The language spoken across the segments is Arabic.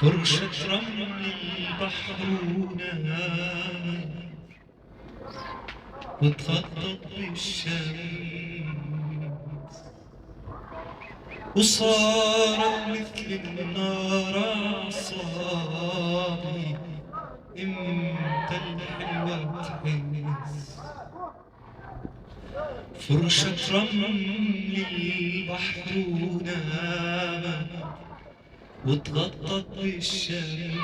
فرشة رمل البحر ونهار وتخطط بالشمس وصارت مثل النار أعصابي امتى الحلوة تحس فرشة رمل البحر ونامت وتغطت بالشمس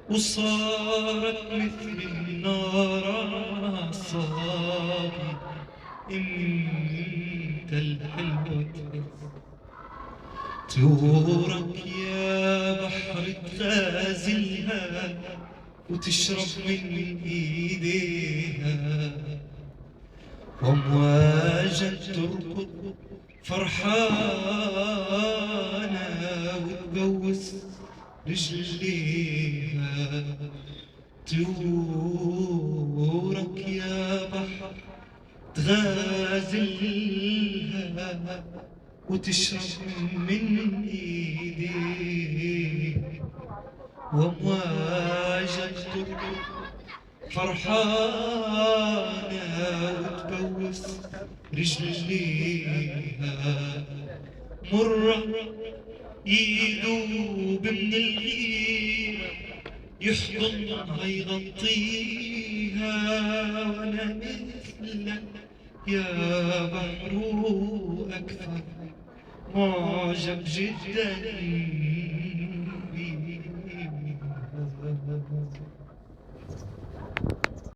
وصارت مثل النار أعصابي امتى الحلوة تورك يا بحر تغازلها وتشرب من ايديها وامواجا تركض فرحانة وتبوس رجليها تورك يا بحر تغازلها وتشرب من ايديها وامواجا تركض فرحانة وتبوس رجليها مرة يدوب من الغيرة يحضنها يغطيها وانا مثلك يا بحر أكثر معجب جدا